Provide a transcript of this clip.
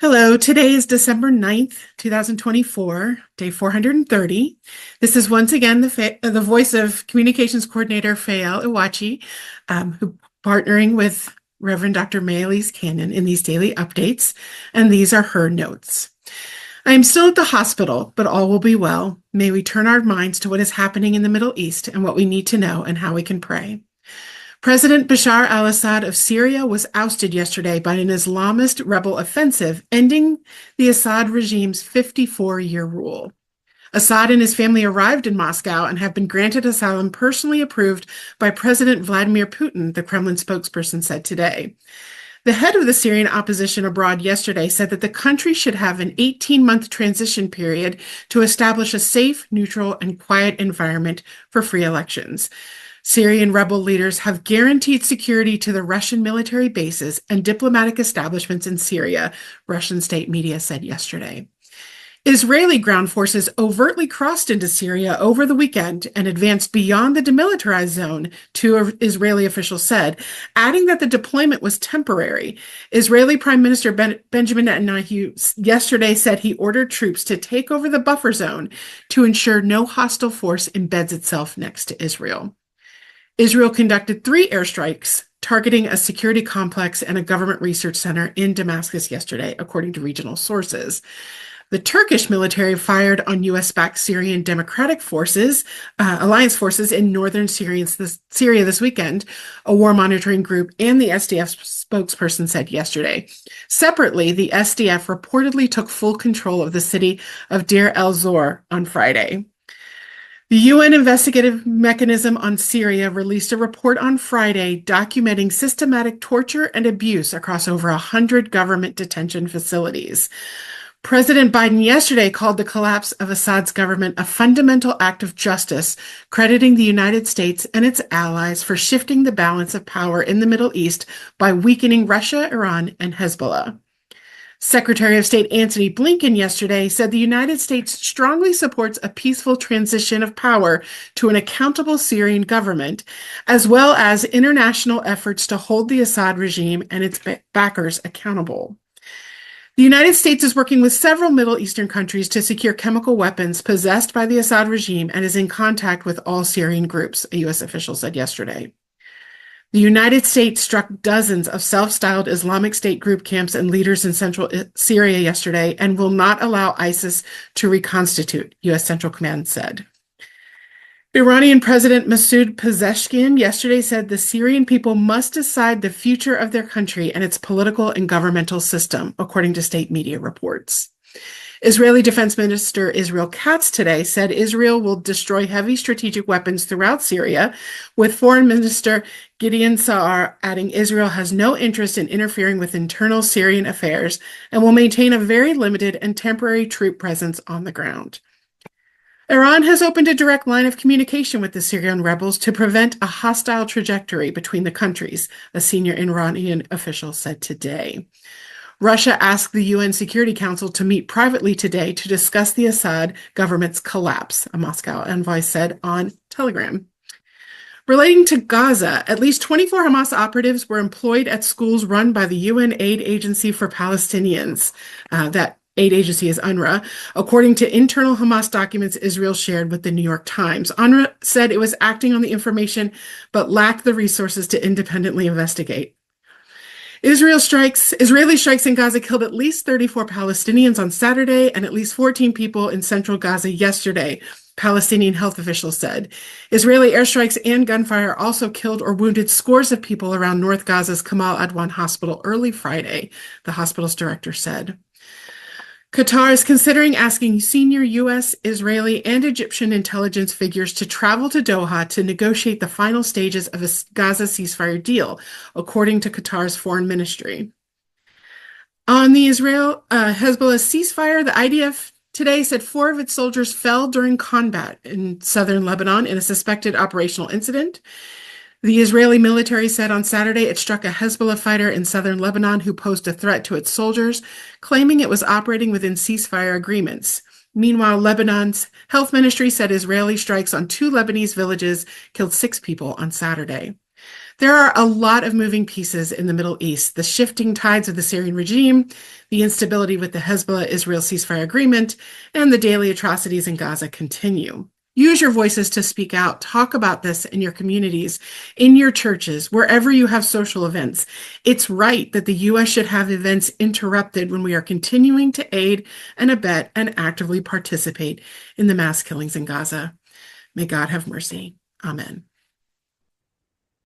Hello, today is December 9th, 2024, day 430. This is once again the voice of Communications Coordinator Fayelle Ewuakye, who partnering with Reverend Dr. Mae Elise in these daily updates, and these are her notes. I am still at the hospital, but all will be well. May we turn our minds to what is happening in the Middle East and what we need to know and how we can pray. President Bashar al-Assad of Syria was ousted yesterday by an Islamist rebel offensive, ending the Assad regime's 54-year rule. Assad and his family arrived in Moscow and have been granted asylum personally approved by President Vladimir Putin, the Kremlin spokesperson said today. The head of the Syrian opposition abroad yesterday said that the country should have an 18-month transition period to establish a safe, neutral, and quiet environment for free elections. Syrian rebel leaders have guaranteed security to the Russian military bases and diplomatic establishments in Syria, Russian state media said yesterday. Israeli ground forces overtly crossed into Syria over the weekend and advanced beyond the demilitarized zone, two Israeli officials said, adding that the deployment was temporary. Israeli Prime Minister Benjamin Netanyahu yesterday said he ordered troops to take over the buffer zone to ensure no hostile force embeds itself next to Israel. Israel conducted 3 airstrikes targeting a security complex and a government research center in Damascus yesterday, according to regional sources. The Turkish military fired on U.S.-backed Syrian Democratic Forces, alliance forces in northern Syria this weekend, a war monitoring group and the SDF spokesperson said yesterday. Separately, the SDF reportedly took full control of the city of Deir el-Zor on Friday. The UN Investigative Mechanism on Syria released a report on Friday documenting systematic torture and abuse across over 100 government detention facilities. President Biden yesterday called the collapse of Assad's government a fundamental act of justice, crediting the United States and its allies for shifting the balance of power in the Middle East by weakening Russia, Iran, and Hezbollah. Secretary of State Antony Blinken yesterday said the United States strongly supports a peaceful transition of power to an accountable Syrian government, as well as international efforts to hold the Assad regime and its backers accountable. The United States is working with several Middle Eastern countries to secure chemical weapons possessed by the Assad regime and is in contact with all Syrian groups, a U.S. official said yesterday. The United States struck dozens of self-styled Islamic State group camps and leaders in central Syria yesterday and will not allow ISIS to reconstitute, U.S. Central Command said. Iranian President Masoud Pezeshkian yesterday said the Syrian people must decide the future of their country and its political and governmental system, according to state media reports. Israeli Defense Minister Israel Katz today said Israel will destroy heavy strategic weapons throughout Syria, with Foreign Minister Gideon Saar adding Israel has no interest in interfering with internal Syrian affairs and will maintain a very limited and temporary troop presence on the ground. Iran has opened a direct line of communication with the Syrian rebels to prevent a hostile trajectory between the countries, a senior Iranian official said today. Russia asked the UN Security Council to meet privately today to discuss the Assad government's collapse, a Moscow envoy said on Telegram. Relating to Gaza, at least 24 Hamas operatives were employed at schools run by the UN Aid Agency for Palestinians. That aid agency is UNRWA, according to internal Hamas documents Israel shared with the New York Times. UNRWA said it was acting on the information but lacked the resources to independently investigate. Israeli strikes in Gaza killed at least 34 Palestinians on Saturday and at least 14 people in central Gaza yesterday, Palestinian health officials said. Israeli airstrikes and gunfire also killed or wounded scores of people around North Gaza's Kamal Adwan hospital early Friday, the hospital's director said. Qatar is considering asking senior U.S., Israeli, and Egyptian intelligence figures to travel to Doha to negotiate the final stages of a Gaza ceasefire deal, according to Qatar's foreign ministry. On the Israel-Hezbollah ceasefire, the IDF today said 4 of its soldiers fell during combat in southern Lebanon in a suspected operational incident. The Israeli military said on Saturday it struck a Hezbollah fighter in southern Lebanon who posed a threat to its soldiers, claiming it was operating within ceasefire agreements. Meanwhile, Lebanon's health ministry said Israeli strikes on 2 Lebanese villages killed 6 people on Saturday. There are a lot of moving pieces in the Middle East. The shifting tides of the Syrian regime, the instability with the Hezbollah-Israel ceasefire agreement, and the daily atrocities in Gaza continue. Use your voices to speak out. Talk about this in your communities, in your churches, wherever you have social events. It's right that the U.S. should have events interrupted when we are continuing to aid and abet and actively participate in the mass killings in Gaza. May God have mercy. Amen.